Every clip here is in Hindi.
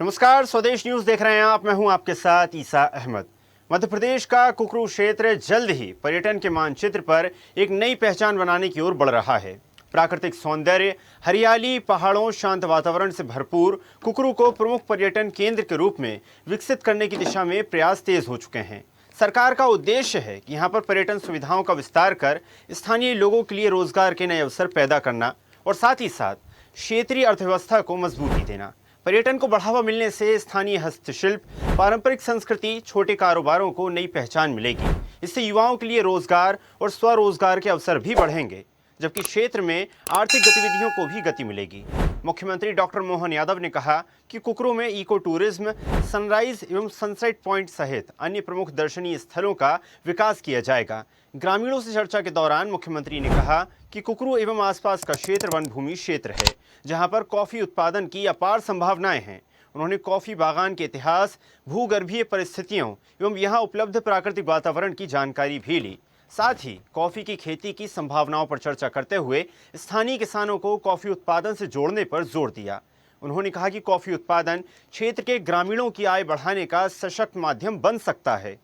नमस्कार, स्वदेश न्यूज देख रहे हैं आप। मैं हूं आपके साथ ईसा अहमद। मध्य प्रदेश का कुकरू क्षेत्र जल्द ही पर्यटन के मानचित्र पर एक नई पहचान बनाने की ओर बढ़ रहा है। प्राकृतिक सौंदर्य, हरियाली, पहाड़ों, शांत वातावरण से भरपूर कुकरू को प्रमुख पर्यटन केंद्र के रूप में विकसित करने की दिशा में प्रयास तेज हो चुके हैं। सरकार का उद्देश्य है कि यहाँ पर पर्यटन सुविधाओं का विस्तार कर स्थानीय लोगों के लिए रोजगार के नए अवसर पैदा करना और साथ ही साथ क्षेत्रीय अर्थव्यवस्था को मजबूती देना। पर्यटन को बढ़ावा मिलने से स्थानीय हस्तशिल्प, पारंपरिक संस्कृति, छोटे कारोबारों को नई पहचान मिलेगी। इससे युवाओं के लिए रोजगार और स्वरोजगार के अवसर भी बढ़ेंगे, जबकि क्षेत्र में आर्थिक गतिविधियों को भी गति मिलेगी। मुख्यमंत्री डॉक्टर मोहन यादव ने कहा कि कुकरू में इको टूरिज्म, सनराइज एवं सनसेट पॉइंट सहित अन्य प्रमुख दर्शनीय स्थलों का विकास किया जाएगा। ग्रामीणों से चर्चा के दौरान मुख्यमंत्री ने कहा कि कुकरू एवं आसपास का क्षेत्र वन भूमि क्षेत्र है, जहां पर कॉफी उत्पादन की अपार संभावनाएं हैं। उन्होंने कॉफी बागान के इतिहास, भूगर्भीय परिस्थितियों एवं यहां उपलब्ध प्राकृतिक वातावरण की जानकारी भी ली। साथ ही कॉफी की खेती की संभावनाओं पर चर्चा करते हुए स्थानीय किसानों को कॉफी उत्पादन से जोड़ने पर जोर दिया। उन्होंने कहा कि कॉफी उत्पादन क्षेत्र के ग्रामीणों की आय बढ़ाने का सशक्त माध्यम बन सकता है।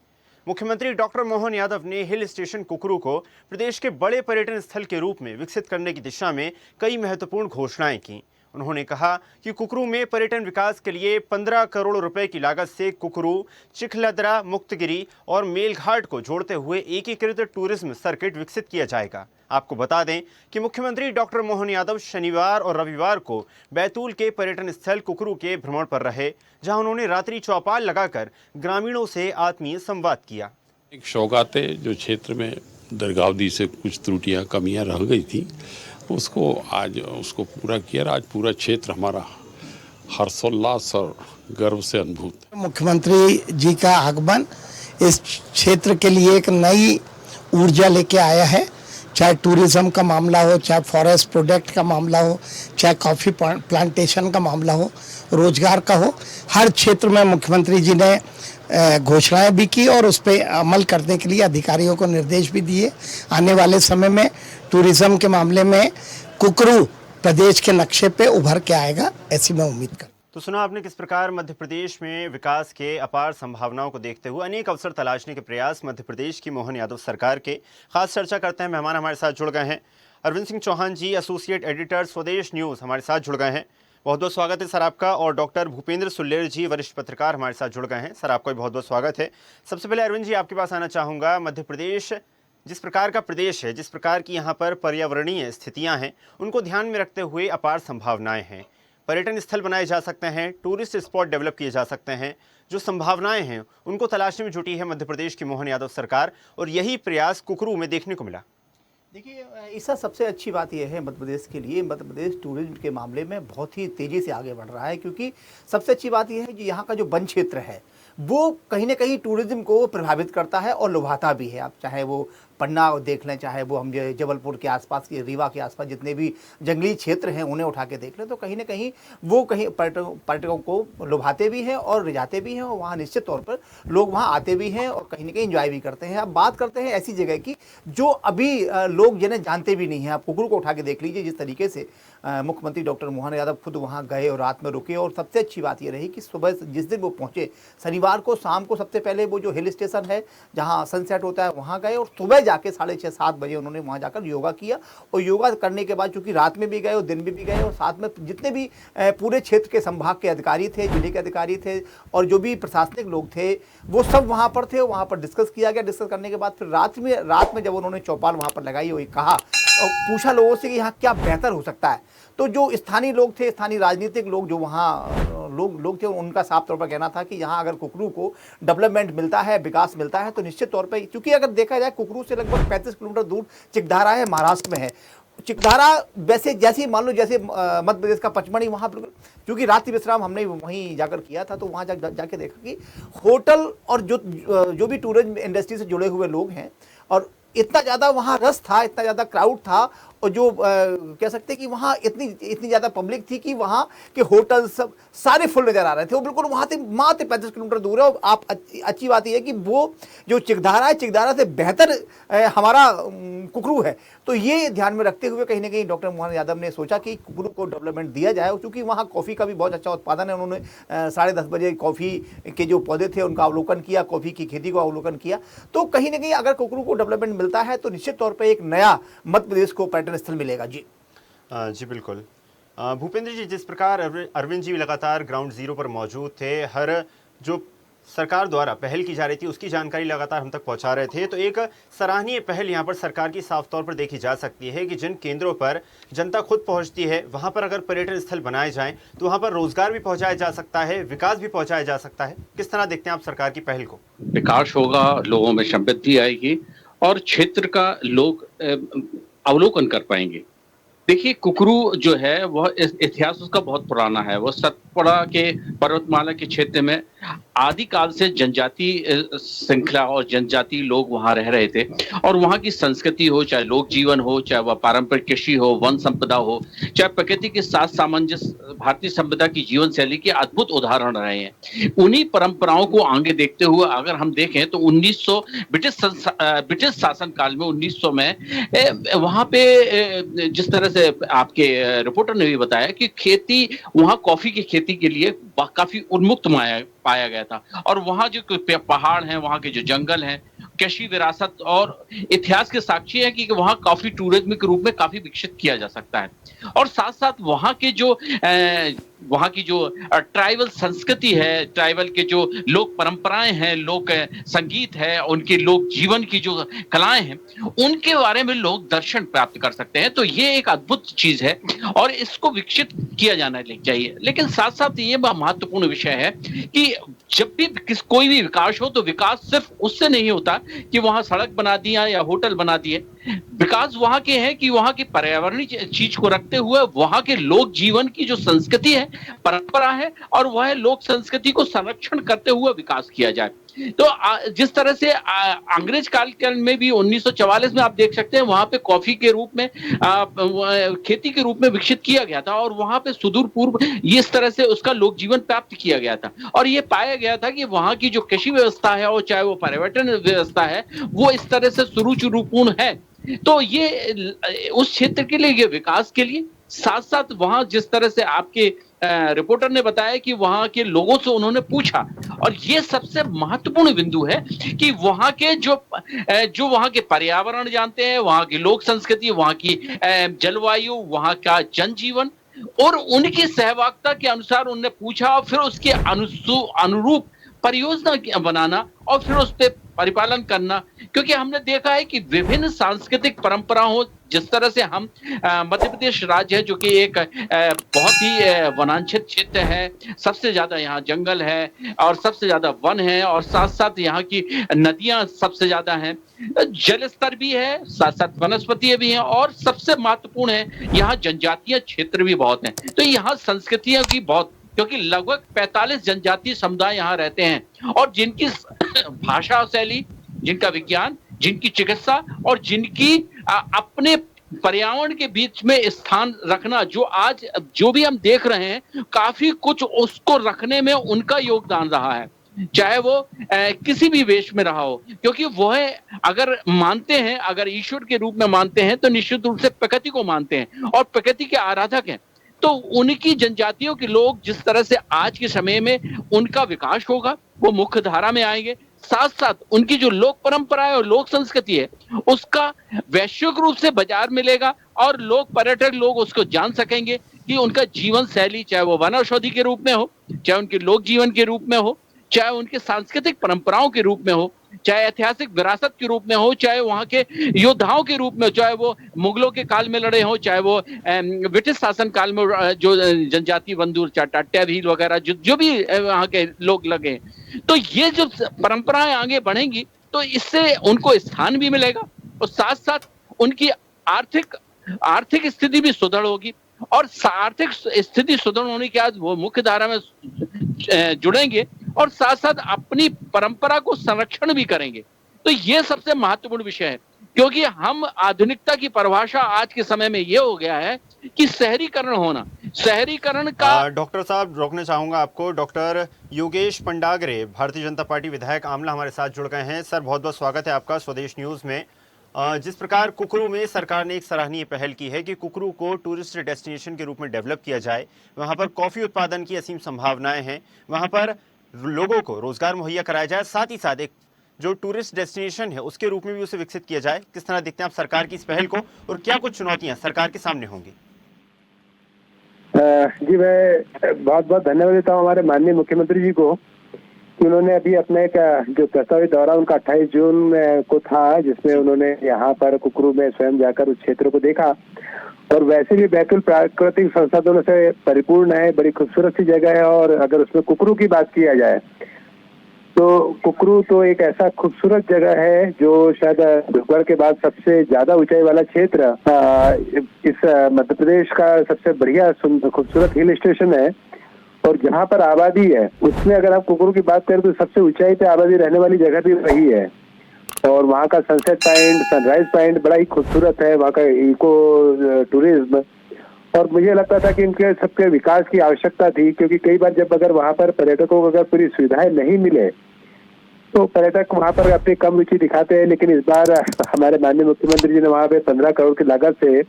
मुख्यमंत्री डॉक्टर मोहन यादव ने हिल स्टेशन कुकरू को प्रदेश के बड़े पर्यटन स्थल के रूप में विकसित करने की दिशा में कई महत्वपूर्ण घोषणाएं की। उन्होंने कहा कि कुकरू में पर्यटन विकास के लिए 15 करोड़ रुपए की लागत से कुकरू, चिखलदरा, मुक्तगिरी और मेलघाट को जोड़ते हुए एकीकृत टूरिज्म सर्किट विकसित किया जाएगा। आपको बता दें कि मुख्यमंत्री डॉक्टर मोहन यादव शनिवार और रविवार को बैतूल के पर्यटन स्थल कुकरू के भ्रमण पर रहे, जहां उन्होंने रात्रि चौपाल लगाकर ग्रामीणों से आत्मीय संवाद किया। एक शौगाते जो क्षेत्र में दरगावदी से कुछ त्रुटियां, कमियां रह गई थी, उसको पूरा किया। आज पूरा क्षेत्र हमारा हर्षोल्लास और गर्व से अनुभूत है। मुख्यमंत्री जी का आगमन इस क्षेत्र के लिए एक नई ऊर्जा लेके आया है। चाहे टूरिज्म का मामला हो, चाहे फॉरेस्ट प्रोडक्ट का मामला हो, चाहे कॉफ़ी प्लांटेशन का मामला हो, रोजगार का हो, हर क्षेत्र में मुख्यमंत्री जी ने घोषणाएं भी की और उस पर अमल करने के लिए अधिकारियों को निर्देश भी दिए। आने वाले समय में टूरिज्म के मामले में कुकरू प्रदेश के नक्शे पे उभर के आएगा, ऐसी मैं उम्मीद करता हूं। तो सुना आपने किस प्रकार मध्य प्रदेश में विकास के अपार संभावनाओं को देखते हुए अनेक अवसर तलाशने के प्रयास मध्य प्रदेश की मोहन यादव सरकार के। खास चर्चा करते हैं। मेहमान हमारे साथ जुड़ गए हैं अरविंद सिंह चौहान जी, एसोसिएट एडिटर, स्वदेश न्यूज़, हमारे साथ जुड़ गए हैं। बहुत बहुत स्वागत है सर आपका। और डॉक्टर भूपेंद्र सुल्लेर जी, वरिष्ठ पत्रकार, हमारे साथ जुड़ गए हैं। सर आपका भी बहुत बहुत स्वागत है। सबसे पहले अरविंद जी, आपके पास आना चाहूँगा। मध्य प्रदेश जिस प्रकार का प्रदेश है, जिस प्रकार की यहाँ पर पर्यावरणीय स्थितियाँ हैं, उनको ध्यान में रखते हुए अपार संभावनाएं हैं। पर्यटन स्थल बनाए जा सकते हैं, टूरिस्ट स्पॉट डेवलप किए जा सकते हैं। जो संभावनाएं हैं उनको तलाशने में जुटी है मध्य प्रदेश की मोहन यादव सरकार, और यही प्रयास कुकरू में देखने को मिला। देखिए, इसका सबसे अच्छी बात यह है मध्य प्रदेश के लिए, मध्य प्रदेश टूरिज्म के मामले में बहुत ही तेज़ी से आगे बढ़ रहा है, क्योंकि सबसे अच्छी बात यह है कि यहाँ का जो वन क्षेत्र है वो कहीं ना कहीं टूरिज्म को प्रभावित करता है और लुभाता भी है। आप चाहे वो पन्ना देख लें, चाहे वो हम जबलपुर के आसपास के, रीवा के आसपास जितने भी जंगली क्षेत्र हैं उन्हें उठा के देख लें, तो कहीं ना कहीं वो कहीं पर्यटकों को लुभाते भी हैं और रिझाते भी हैं, और वहाँ निश्चित तौर पर लोग वहाँ आते भी हैं और कहीं ना कहीं इंजॉय भी करते हैं। अब बात करते हैं ऐसी जगह की जो अभी लोग जिन्हें जानते भी नहीं हैं। आप कुकरू को उठा के देख लीजिए, जिस तरीके से मुख्यमंत्री डॉक्टर मोहन यादव खुद वहाँ गए और रात में रुके। और सबसे अच्छी बात ये रही कि सुबह जिस दिन वो पहुँचे, शनिवार को शाम को, सबसे पहले वो जो हिल स्टेशन है जहाँ सनसेट होता है वहाँ गए, और सुबह जाके 6:30-7 बजे उन्होंने वहाँ जाकर योगा किया। और योगा करने के बाद, चूँकि रात में भी गए और दिन में भी गए, और साथ में जितने भी पूरे क्षेत्र के संभाग के अधिकारी थे, जिले के अधिकारी थे और जो भी प्रशासनिक लोग थे, वो सब वहाँ पर थे। वहाँ पर डिस्कस किया गया। डिस्कस करने के बाद फिर रात में जब उन्होंने चौपाल वहाँ पर लगाई, वही कहा और पूछा लोगों से कि यहाँ क्या बेहतर हो सकता है। तो जो स्थानीय लोग थे, स्थानीय राजनीतिक लोग जो वहाँ लोग थे, उनका साफ तौर पर कहना था कि यहाँ अगर कुकरू को डेवलपमेंट मिलता है, विकास मिलता है, तो निश्चित तौर पर, क्योंकि अगर देखा जाए कुकरू से लगभग 35 किलोमीटर दूर चिकधारा है, महाराष्ट्र में है। चिकधारा वैसे जैसे मान लो जैसे मध्य प्रदेश का पचमढ़ी, वहाँ बिल्कुल, क्योंकि रात्रि विश्राम हमने वहीं जाकर किया था, तो वहाँ जाके देखा कि होटल और जो भी टूरिज्म इंडस्ट्री से जुड़े हुए लोग हैं, और इतना ज़्यादा वहाँ रस था, इतना ज़्यादा क्राउड था, जो कह सकते हैं कि वहाँ इतनी इतनी ज़्यादा पब्लिक थी कि वहाँ के होटल सब सारे फुल नज़र आ रहे थे। वो बिल्कुल वहाँ से मात्र 35 किलोमीटर दूर है। और आप अच्छी बात यह है कि वो जो चिकदारा है, चिकदारा से बेहतर हमारा कुकरू है। तो ये ध्यान में रखते हुए कहीं ना कहीं डॉक्टर मोहन यादव ने सोचा कि कुकरू को डेवलपमेंट दिया जाए। क्योंकि वहाँ कॉफ़ी का भी बहुत अच्छा उत्पादन है। उन्होंने 10:30 बजे कॉफ़ी के जो पौधे थे उनका अवलोकन किया, कॉफ़ी की खेती को अवलोकन किया। तो कहीं ना कहीं अगर कुकरू को डेवलपमेंट मिलता है तो निश्चित तौर पर एक नया मध्य प्रदेश को पर्यटन स्थल मिलेगा। जी जी बिल्कुल। भूपेंद्र जी, जिस प्रकार अरविंद जी लगातार ग्राउंड जीरो पर मौजूद थे, हर जो सरकार द्वारा पहल की जा रही थी उसकी जानकारी लगातार हम तक पहुंचा रहे थे, तो एक सराहनीय पहल यहां पर सरकार की साफ तौर पर देखी जा सकती है कि जिन केंद्रों पर जनता खुद पहुंचती है वहां पर अगर पर्यटन स्थल बनाए जाएं तो वहां पर रोजगार भी पहुंचाया जा सकता है, विकास भी पहुंचाया जा सकता है। किस तरह देखते हैं आप सरकार की पहल को? विकास होगा, लोगों में समृद्धि आएगी और क्षेत्र का लोग अवलोकन कर पाएंगे। देखिए, कुकरू जो है वह इतिहास उसका बहुत पुराना है। वह सतपुड़ा के पर्वतमाला के क्षेत्र में आदिकाल से जनजाति श्रृंखला और जनजाति लोग वहां रह रहे थे। और वहां की संस्कृति हो, चाहे लोक जीवन हो, चाहे वह पारंपरिक कृषि हो, वन संपदा हो, चाहे प्रकृति के साथ सामंजस्य, भारतीय सभ्यता की जीवन शैली के अद्भुत उदाहरण रहे हैं। उन्हीं परंपराओं को आगे देखते हुए अगर हम देखें तो 1900 ब्रिटिश शासन काल में 1900 में वहां पे जिस तरह से आपके रिपोर्टर ने भी बताया कि खेती, वहां कॉफी की खेती के लिए काफी उन्मुक्त पाया गया था। और वहां जो पहाड़ हैं, वहां के जो जंगल हैं, कृषि विरासत और इतिहास के साक्षी है कि वहां काफी टूरिज्म के रूप में काफी विकसित किया जा सकता है। और साथ साथ वहां की जो ट्राइबल संस्कृति है, ट्राइबल के जो लोक परंपराएं हैं, लोक संगीत है, उनके लोक जीवन की जो कलाएं हैं, उनके बारे में लोग दर्शन प्राप्त कर सकते हैं। तो ये एक अद्भुत चीज है और इसको विकसित किया जाना चाहिए। लेकिन साथ साथ ये महत्वपूर्ण विषय है कि जब भी कोई भी विकास हो तो विकास सिर्फ उससे नहीं होता कि वहां सड़क बना दिया या होटल बना दिए। विकास वहां के है कि वहां की पर्यावरणीय चीज को रखते हुए वहां के लोक जीवन की जो संस्कृति है, परंपरा है, और वह लोक संस्कृति को संरक्षण करते हुए विकास किया जाए। तो जिस तरह से अंग्रेज काल में भी 1944 में आप देख सकते हैं, वहां पे कॉफी के रूप में खेती के रूप में विकसित किया गया था और वहां पे सुदूर पूर्व ये इस तरह से उसका लोक जीवन प्राप्त किया गया था। और ये पाया गया था कि वहां की जो कृषि व्यवस्था है और चाहे वो पर्यटन व्यवस्था है, वो इस तरह से सुरुचिपूर्ण है। तो ये उस क्षेत्र के लिए, ये विकास के लिए, साथ साथ वहां जिस तरह से आपके रिपोर्टर ने बताया कि वहां के लोगों से उन्होंने पूछा, और ये सबसे महत्वपूर्ण बिंदु है कि वहां के जो वहां के पर्यावरण जानते हैं, वहां की लोक संस्कृति, वहां की जलवायु, वहां का जनजीवन और उनकी सहभागिता के अनुसार उन्होंने पूछा और फिर उसके अनुरूप परियोजना बनाना और फिर उस पर परिपालन करना। क्योंकि हमने देखा है कि विभिन्न सांस्कृतिक परंपराओं, जिस तरह से हम मध्य प्रदेश राज्य है जो कि एक बहुत ही वनांचल क्षेत्र है, सबसे ज्यादा यहाँ जंगल है और सबसे ज्यादा वन है, और साथ साथ यहाँ की नदियां सबसे ज्यादा हैं, जल स्तर भी है, साथ साथ वनस्पतियां भी हैं, और सबसे महत्वपूर्ण है यहाँ जनजातीय क्षेत्र भी बहुत हैं। तो यहाँ संस्कृतियों की बहुत, क्योंकि लगभग 45 जनजातीय समुदाय यहाँ रहते हैं और जिनकी भाषा शैली, जिनका विज्ञान, जिनकी चिकित्सा और जिनकी अपने पर्यावरण के बीच में स्थान रखना, जो आज जो भी हम देख रहे हैं, काफी कुछ उसको रखने में उनका योगदान रहा है, चाहे वो किसी भी वेश में रहा हो। क्योंकि वह अगर मानते हैं, अगर ईश्वर के रूप में मानते हैं तो निश्चित रूप से प्रकृति को मानते हैं और प्रकृति के आराधक हैं। तो उनकी जनजातियों के लोग जिस तरह से आज के समय में उनका विकास होगा, वो मुख्य धारा में आएंगे। साथ साथ उनकी जो लोक परंपरा है और लोक संस्कृति है, उसका वैश्विक रूप से बाजार मिलेगा और लोग, पर्यटक लोग उसको जान सकेंगे कि उनका जीवन शैली, चाहे वो वन औषधि के रूप में हो, चाहे उनके लोक जीवन के रूप में हो, चाहे उनके सांस्कृतिक परंपराओं के रूप में हो, चाहे ऐतिहासिक विरासत के रूप में हो, चाहे वहां के योद्धाओं के रूप में, चाहे वो मुगलों के काल में लड़े हो, चाहे वो ब्रिटिश शासन काल में जो जनजाति बंधु, टाट्या भील वगैरह जो भी वहां के लोग लगे। तो ये जो परंपराएं आगे बढ़ेंगी तो इससे उनको स्थान भी मिलेगा और साथ साथ उनकी आर्थिक स्थिति भी सुदृढ़ होगी। और आर्थिक स्थिति सुदृढ़ होने के बाद वो मुख्य धारा में जुड़ेंगे और साथ साथ अपनी परंपरा को संरक्षण भी करेंगे। तो ये सबसे महत्वपूर्ण विषय है क्योंकि हम आधुनिकता की परिभाषा आज के समय में ये हो गया है कि शहरीकरण होना, शहरीकरण का डॉक्टर साहब रोकना चाहूंगा आपको। डॉक्टर योगेश पंडागरे, भारतीय जनता पार्टी विधायक आमला, हमारे साथ जुड़ गए हैं। सर, बहुत बहुत स्वागत है आपका स्वदेश न्यूज में। जिस प्रकार कुकरू में सरकार ने एक सराहनीय पहल की है कि कुकरू को टूरिस्ट डेस्टिनेशन के रूप में डेवलप किया जाए, वहां पर कॉफी उत्पादन की असीम संभावनाएं हैं, वहां पर लोगों को रोजगार मुहैया कराया जाए, साथ ही साथ एक जो टूरिस्ट डेस्टिनेशन है उसके रूप में भी उसे विकसित किया जाए। किस तरह देखते हैं आप सरकार की इस पहल को, और क्या कुछ चुनौतियां सरकार के सामने होंगी? जी, मैं बहुत बहुत धन्यवाद देता हूँ हमारे माननीय मुख्यमंत्री जी को कि उन्होंने अभी अपना एक जो प्रस्तावित दौरा उनका 28 जून को था, जिसमें उन्होंने यहाँ पर कुकरू में स्वयं जाकर उस क्षेत्र को देखा। और वैसे भी बैतूल प्राकृतिक संसाधनों से परिपूर्ण है, बड़ी खूबसूरत सी जगह है। और अगर उसमें कुकरू की बात किया जाए तो कुकरू तो एक ऐसा खूबसूरत जगह है जो शायद ध्रुवगढ़ के बाद सबसे ज्यादा ऊंचाई वाला क्षेत्र इस मध्य प्रदेश का सबसे बढ़िया खूबसूरत हिल स्टेशन है। और जहाँ पर आबादी है उसमें अगर आप कुकरू की बात करें तो सबसे ऊंचाई पे आबादी रहने वाली जगह भी वही है। और वहाँ का सनसेट पॉइंट, सनराइज पॉइंट बड़ा ही खूबसूरत है, वहाँ का इको टूरिज्म। और मुझे लगता था कि इनके सबके विकास की आवश्यकता थी, क्योंकि कई बार जब अगर वहाँ पर पर्यटकों को अगर पूरी सुविधाएं नहीं मिले तो पर्यटक वहाँ पर अपनी कम रुचि दिखाते हैं। लेकिन इस बार हमारे माननीय मुख्यमंत्री जी ने वहाँ पे 15 करोड़ की लागत से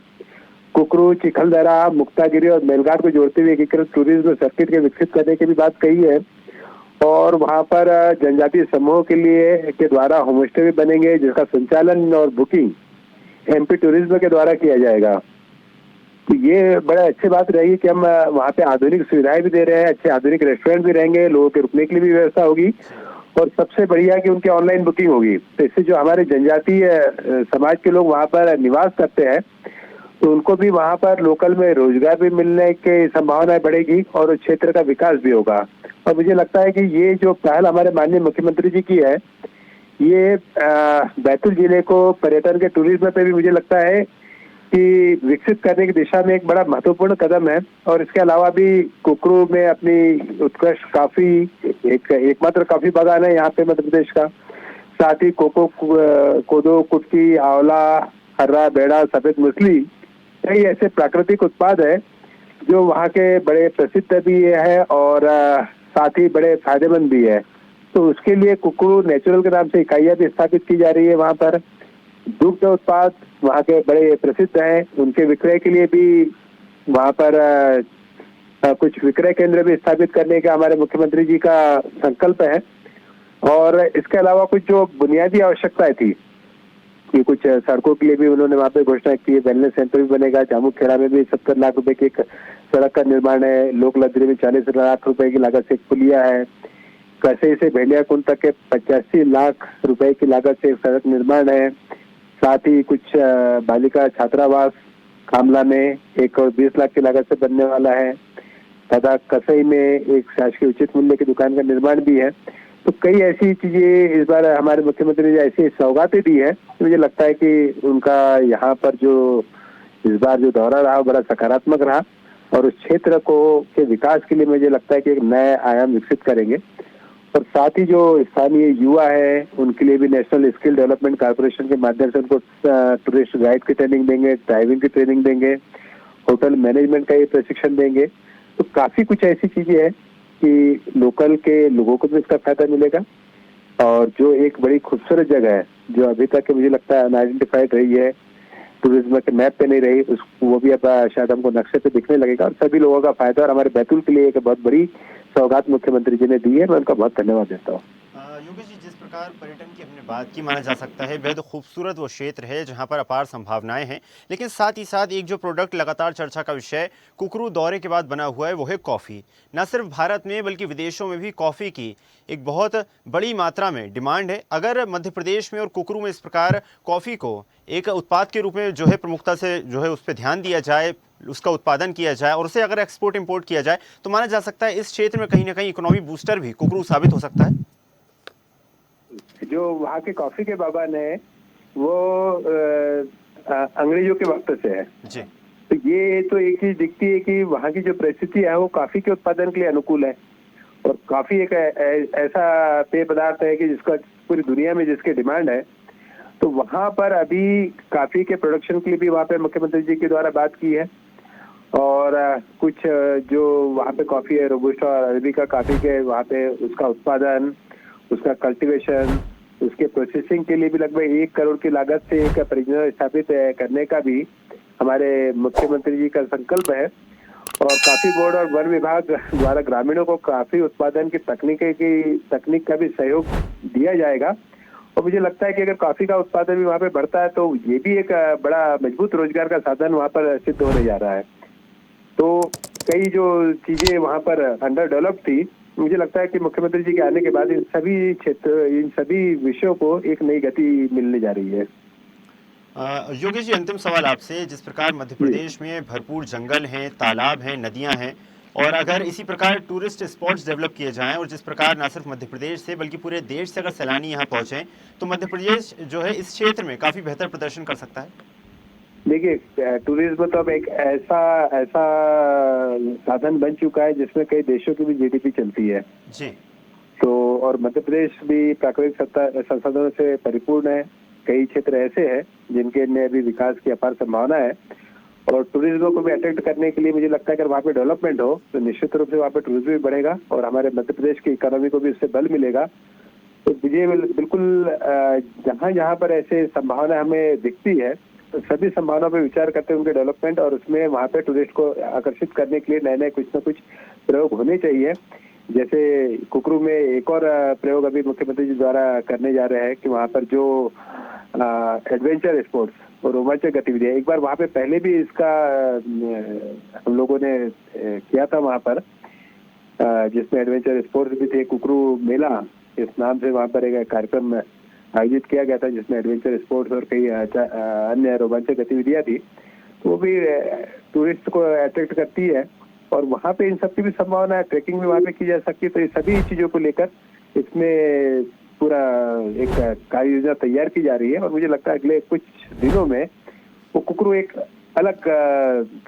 कुकरू, चिखलदरा, मुक्तागिरी और मेलघाट को जोड़ते हुए एकीकृत टूरिज्म सर्किट के विकसित करने की भी बात कही है। और वहाँ पर जनजातीय समूह के लिए के द्वारा होमस्टे भी बनेंगे, जिसका संचालन और बुकिंग एमपी टूरिज्म के द्वारा किया जाएगा। तो ये बड़ा अच्छी बात रही कि हम वहाँ पे आधुनिक सुविधाएं भी दे रहे हैं, अच्छे आधुनिक रेस्टोरेंट भी रहेंगे, लोगों के रुकने के लिए भी व्यवस्था होगी। और सबसे बढ़िया कि उनकी ऑनलाइन बुकिंग होगी, तो इससे जो हमारे जनजातीय समाज के लोग वहाँ पर निवास करते हैं तो उनको भी वहाँ पर लोकल में रोजगार भी मिलने की संभावनाएं बढ़ेगी और उस क्षेत्र का विकास भी होगा। और मुझे लगता है कि ये जो पहल हमारे माननीय मुख्यमंत्री जी की है, ये बैतूल जिले को पर्यटन के टूरिज्म पे भी मुझे लगता है कि विकसित करने की दिशा में एक बड़ा महत्वपूर्ण कदम है। और इसके अलावा भी कुकरू में अपनी उत्कृष्ट काफी एकमात्र काफी बागान है यहाँ पे मध्य प्रदेश का। साथ ही कोदो, कुटकी, आंवला, हर्रा, बेड़ा, सफेद मूसली, कई ऐसे प्राकृतिक उत्पाद है जो वहाँ के बड़े प्रसिद्ध भी है और साथ ही बड़े फायदेमंद भी है। तो उसके लिए कुकरू नेचुरल के नाम से इकाइयां भी स्थापित की जा रही है। वहाँ पर दुग्ध उत्पाद वहाँ के बड़े प्रसिद्ध हैं, उनके विक्रय के लिए भी वहाँ पर कुछ विक्रय केंद्र भी स्थापित करने का हमारे मुख्यमंत्री जी का संकल्प है। और इसके अलावा कुछ जो बुनियादी आवश्यकताएं थी कि कुछ सड़कों के लिए भी उन्होंने वहाँ पे घोषणा की है। वेलनेस सेंटर भी बनेगा, जामुखेड़ा में भी 70 लाख रुपए की एक सड़क का निर्माण है, लोक लद्री में 40 लाख रुपए की लागत से एक पुलिया है, कसई से भेलिया कुंड तक के 85 लाख रुपए की लागत से एक सड़क निर्माण है। साथ ही कुछ बालिका छात्रावास कामला में 1 करोड़ 20 लाख की लागत से बनने वाला है तथा कसई में एक शासकीय उचित मूल्य की दुकान का निर्माण भी है। तो कई ऐसी चीजें इस बार हमारे मुख्यमंत्री ने ऐसी सौगातें दी है, मुझे लगता है कि उनका यहाँ पर जो इस बार जो दौरा रहा बड़ा सकारात्मक रहा और उस क्षेत्र को के विकास के लिए मुझे लगता है कि एक नया आयाम विकसित करेंगे। और साथ ही जो स्थानीय युवा है उनके लिए भी नेशनल स्किल डेवलपमेंट कॉर्पोरेशन के माध्यम से उनको टूरिस्ट गाइड की ट्रेनिंग देंगे, ड्राइविंग की ट्रेनिंग देंगे, होटल मैनेजमेंट का ये प्रशिक्षण देंगे। तो काफी कुछ ऐसी चीजें हैं कि लोकल के लोगों को भी इसका फायदा मिलेगा। और जो एक बड़ी खूबसूरत जगह है जो अभी तक मुझे लगता है अनआइडेंटिफाइड रही है, टूरिज्म के मैप पे नहीं रही, वो भी अब शायद हमको नक्शे पे दिखने लगेगा और सभी लोगों का फायदा। और हमारे बैतूल के लिए एक बहुत बड़ी सौगात मुख्यमंत्री जी ने दी है, मैं उनका बहुत धन्यवाद देता हूँ। योगेश जी, जिस प्रकार पर्यटन की हमने बात की, माना जा सकता है बेहद खूबसूरत वो क्षेत्र है जहां पर अपार संभावनाएं हैं, लेकिन साथ ही साथ एक जो प्रोडक्ट लगातार चर्चा का विषय कुकरू दौरे के बाद बना हुआ है वो है कॉफ़ी। न सिर्फ भारत में बल्कि विदेशों में भी कॉफ़ी की एक बहुत बड़ी मात्रा में डिमांड है। अगर मध्य प्रदेश में और कुकरू में इस प्रकार कॉफ़ी को एक उत्पाद के रूप में जो है प्रमुखता से जो है उस पर ध्यान दिया जाए, उसका उत्पादन किया जाए और उसे अगर एक्सपोर्ट इंपोर्ट किया जाए, तो माना जा सकता है इस क्षेत्र में कहीं ना कहीं इकोनॉमी बूस्टर भी कुकरू साबित हो सकता है। जो वहाँ के कॉफी के बागान है वो अंग्रेजों के वक्त से है जी। तो ये तो एक चीज दिखती है कि वहाँ की जो परिस्थिति है वो कॉफी के उत्पादन के लिए अनुकूल है। और कॉफी एक ऐसा पेय पदार्थ है कि जिसका पूरी दुनिया में जिसकी डिमांड है। तो वहां पर अभी कॉफी के प्रोडक्शन के लिए भी वहां पे मुख्यमंत्री जी के द्वारा बात की है, और कुछ जो वहाँ पे कॉफी है रोबुस्टा और अरेबिका कॉफी के वहाँ पे उसका उत्पादन, उसका कल्टीवेशन, उसके प्रोसेसिंग के लिए भी लगभग 1 करोड़ की लागत से एक परियोजना स्थापित करने का भी हमारे मुख्यमंत्री जी का संकल्प है। और कॉफी बोर्ड और वन विभाग द्वारा ग्रामीणों को कॉफी उत्पादन की तकनीक का भी सहयोग दिया जाएगा। और मुझे लगता है कि अगर कॉफी का उत्पादन भी वहाँ पे बढ़ता है तो ये भी एक बड़ा मजबूत रोजगार का साधन वहाँ पर सिद्ध होने जा रहा है। तो कई जो चीजें वहाँ पर अंडर डेवलप थी, मुझे लगता है कि मुख्यमंत्री जी के आने के बाद इन सभी विषयों को एक नई गति मिलने जा रही है। योगेश जी, अंतिम सवाल आपसे, जिस प्रकार मध्य प्रदेश में भरपूर जंगल हैं, तालाब हैं, नदियां हैं, और अगर इसी प्रकार टूरिस्ट स्पॉट्स डेवलप किए जाएं और जिस प्रकार न सिर्फ मध्य प्रदेश से बल्कि पूरे देश से अगर सैलानी यहाँ पहुंचे तो मध्य प्रदेश जो है इस क्षेत्र में काफी बेहतर प्रदर्शन कर सकता है। देखिए, टूरिज्म तो अब एक ऐसा साधन बन चुका है जिसमें कई देशों की भी जीडीपी चलती है जी। तो और मध्य प्रदेश भी प्राकृतिक संसाधनों से परिपूर्ण है। कई क्षेत्र ऐसे हैं जिनके में अभी विकास की अपार संभावना है, और टूरिज्म को भी अट्रैक्ट करने के लिए मुझे लगता है अगर वहाँ पे डेवलपमेंट हो तो निश्चित रूप से वहाँ पे टूरिज्म भी बढ़ेगा और हमारे मध्य प्रदेश की इकोनॉमी को भी उससे बल मिलेगा। तो मुझे बिल्कुल जहाँ जहाँ पर ऐसे संभावना हमें दिखती है तो सभी संभावनाओं पर विचार करते हैं, उनके डेवलपमेंट और उसमें वहाँ पे टूरिस्ट को आकर्षित करने के लिए नए नए कुछ न कुछ प्रयोग होने चाहिए। जैसे कुकरू में एक और प्रयोग अभी मुख्यमंत्री जी द्वारा करने जा रहे हैं कि वहाँ पर जो एडवेंचर स्पोर्ट्स और रोमांचक गतिविधियां, एक बार वहाँ पे पहले भी इसका हम लोगों ने किया था वहाँ पर, जिसमें एडवेंचर स्पोर्ट्स भी थे। कुकरू मेला इस नाम से वहाँ पर एक कार्यक्रम आयोजित किया गया था जिसमें एडवेंचर स्पोर्ट्स और कई अन्य रोमांचक गतिविधियां थी। तो वो भी टूरिस्ट को अट्रैक्ट करती है और वहाँ पे इन सब की भी संभावना है, ट्रैकिंग भी वहाँ पे की जा सकती है। तो ये सभी चीजों को लेकर इसमें पूरा एक कार्य योजना तैयार की जा रही है और मुझे लगता है अगले कुछ दिनों में वो कुकरू एक अलग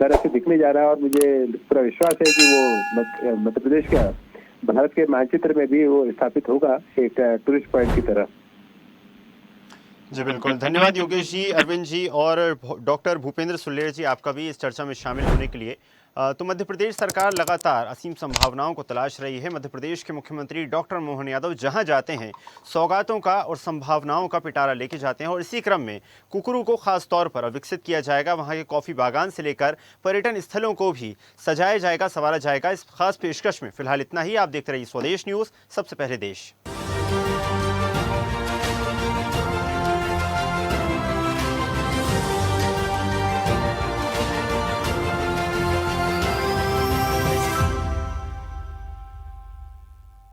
तरह से दिखने जा रहा है और मुझे पूरा विश्वास है कि वो मध्य प्रदेश का भारत के मानचित्र में भी वो स्थापित होगा एक टूरिस्ट पॉइंट की तरह। जी बिल्कुल, धन्यवाद योगेश जी, अरविंद जी और डॉक्टर भूपेंद्र सुल्लेर जी, आपका भी इस चर्चा में शामिल होने के लिए। तो मध्य प्रदेश सरकार लगातार असीम संभावनाओं को तलाश रही है। मध्य प्रदेश के मुख्यमंत्री डॉक्टर मोहन यादव जहां जाते हैं सौगातों का और संभावनाओं का पिटारा लेके जाते हैं और इसी क्रम में कुकरू को खास तौर पर विकसित किया जाएगा। वहां के कॉफी बागान से लेकर पर्यटन स्थलों को भी सजाया जाएगा, संवारा जाएगा। इस खास पेशकश में फिलहाल इतना ही। आप देखते रहिए स्वदेश न्यूज़, सबसे पहले देश।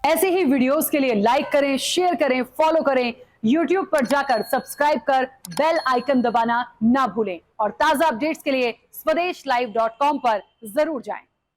ऐसे ही वीडियोस के लिए लाइक करें, शेयर करें, फॉलो करें। YouTube पर जाकर सब्सक्राइब कर बेल आइकन दबाना ना भूलें और ताजा अपडेट्स के लिए swedeshlive.com पर जरूर जाएं।